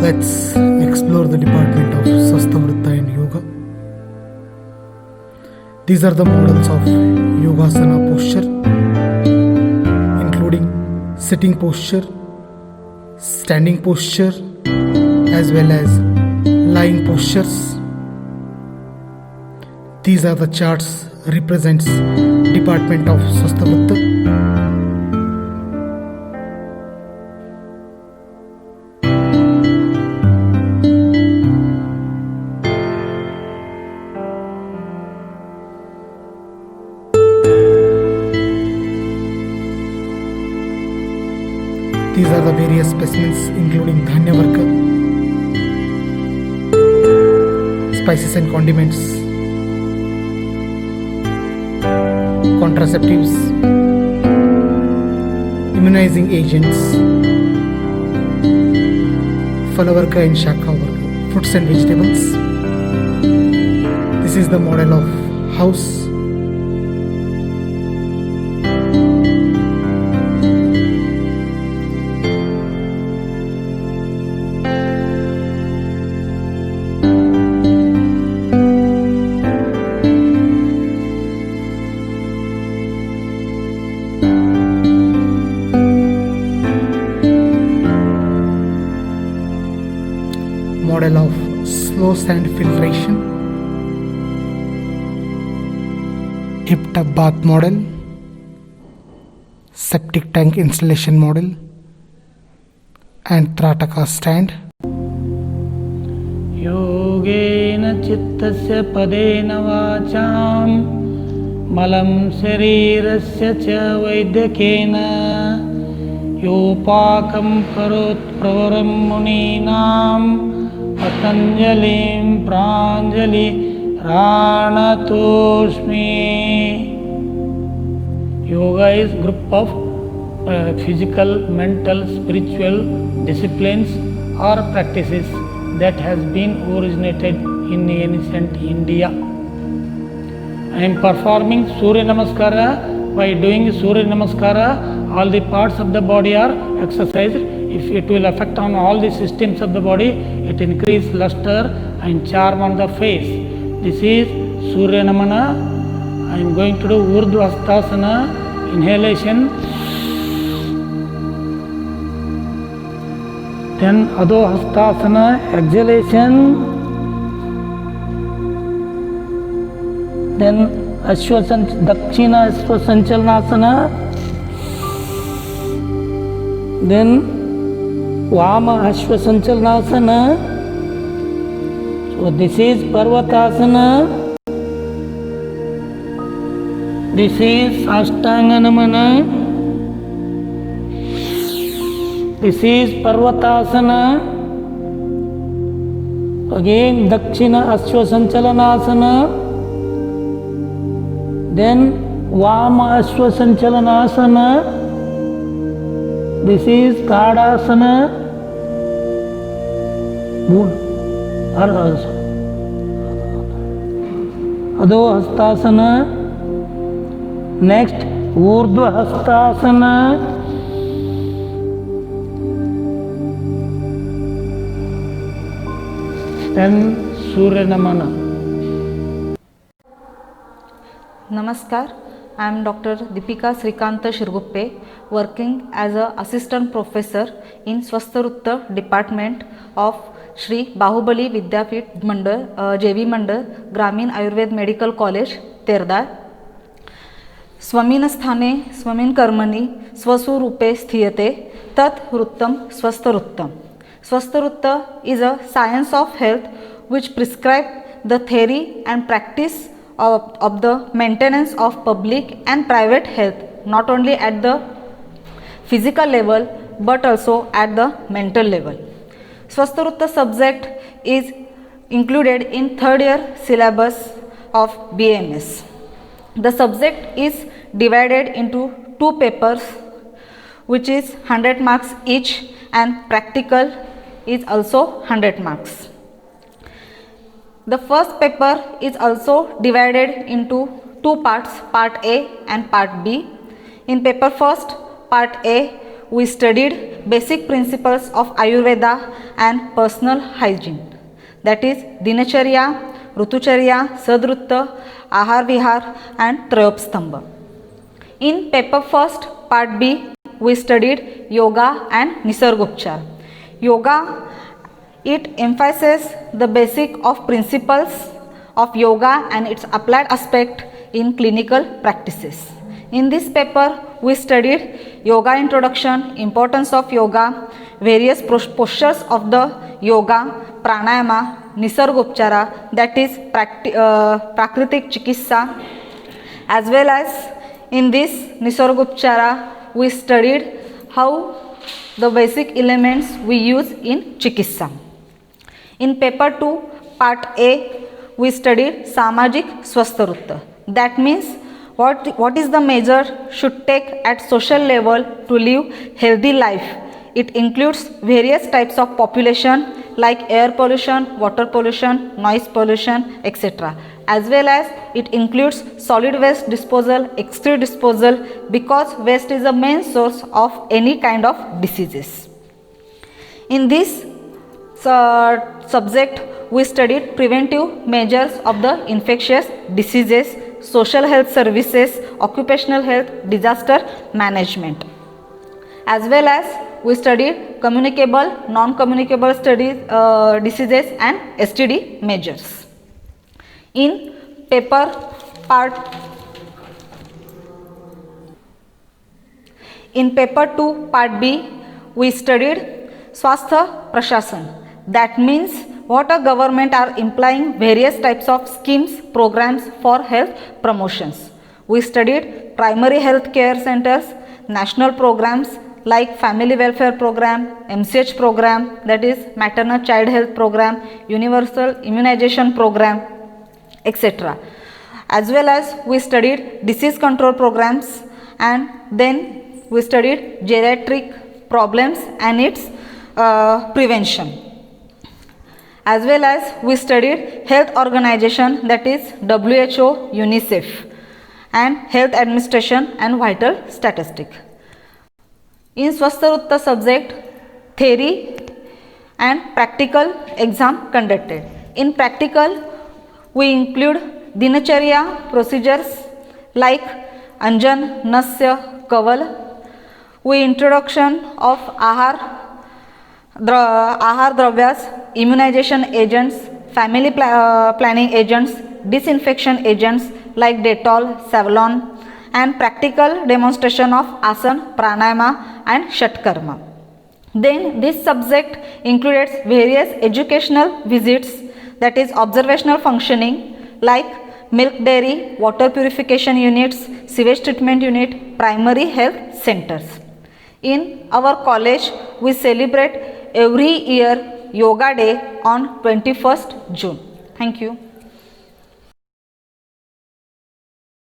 Let's explore the department of Swasthvritta in yoga. These are the models of Yogasana posture, including sitting posture, standing posture, as well as lying postures. These are the charts represents department of Swasthvritta. These are the various specimens including Dhanya Varga, spices and condiments, contraceptives, immunizing agents, Phala Varga and Shakha Varga, fruits and vegetables. This is the model of house. Model of slow sand filtration, hip tub bath model, septic tank installation model, and Trataka stand. योगेन चित्तस्य पदेन वाचां मलं शरीरस्य च वैद्यकेन योपाकं करोत् प्रवरं मुनीनां पतञ्जलिं प्राञ्जलि प्रणतोऽस्मि. Yoga is group of physical, mental, spiritual disciplines or practices that has been originated in ancient India. I am performing Surya Namaskara. By doing Surya Namaskara, all the parts of the body are exercised. If it will affect on all the systems of the body, it increase luster and charm on the face. This is Surya Namana. I am going to do Urdhva Hastasana, inhalation. Then Adho Hastasana, exhalation. Then Dakshina Ashwasanchalnasana. Then Vama Ashwasanchalnasana. So this is Parvatasana. This is Ashtanga Namana. This is Parvatasana. Again Dakshina Ashwasanchalanasana. Then Vama Ashwasanchalanasana. This is Tadasana. Adho Hastasana. Next Urdhva Hastasana. Then Surya Namana. Namaskar, I am Dr. Deepika Srikanta Shirguppe, working as an assistant professor in Swasthvritta department of Shri Bahubali Vidyapith Mandal, JV Mandal, Gramin Ayurved Medical College, Terdar. Swamin sthane swamin karmani swaswarupe sthiyate tat vruttam swasthvruttam. Swasthvrutta is a science of health which prescribes the theory and practice of the maintenance of public and private health, not only at the physical level but also at the mental level. Swasthvrutta subject is included in third year syllabus of BAMS. The subject is divided into two papers which is 100 marks each, and practical is also 100 marks. The first paper is also divided into two parts, part A and part B. In paper first, part A, we studied basic principles of Ayurveda and personal hygiene, that is Dinacharya, Rutucharya, Sadrutta, Ahar Vihar and Trayopstambha. In paper first, part B, we studied yoga and Nisargopchar. Yoga, it emphasizes the basic of principles of yoga and its applied aspect in clinical practices. In this paper, we studied yoga introduction, importance of yoga, various postures of the yoga, pranayama, Nisargopchara, that is Prakritik Chikitsa, as well as in this Nisargopchara, we studied how the basic elements we use in Chikitsa. In paper 2, part A, we studied Samajik Swastharutta. That means what is the measure should take at social level to live healthy life. It includes various types of population like air pollution, water pollution, noise pollution, etc. As well as it includes solid waste disposal, extreme disposal, because waste is the main source of any kind of diseases. In this subject, we studied preventive measures of the infectious diseases, social health services, occupational health, disaster management. As well as we studied communicable, non-communicable diseases and STD measures. In paper part 2, part B, we studied Swastha Prashasan. That means what a government are implying various types of schemes, programs for health promotions. We studied primary health care centers, national programs like family welfare program, MCH program, that is maternal child health program, universal immunization program, etc. As well as we studied disease control programs, and then we studied geriatric problems and its prevention. As well as we studied health organization, that is WHO, UNICEF, and health administration and vital statistic. In Swastharutta subject, theory and practical exam conducted. In practical, we include Dinacharya procedures like Anjan, Nasya, Kaval. We introduction of Ahar Dravyas, immunization agents, family planning agents, disinfection agents like Dettol, Savlon, and practical demonstration of Asan, Pranayama and Shatkarma. Then this subject includes various educational visits, that is observational functioning like milk dairy, water purification units, sewage treatment unit, primary health centers. In our college, we celebrate every year Yoga Day on 21st June. Thank you.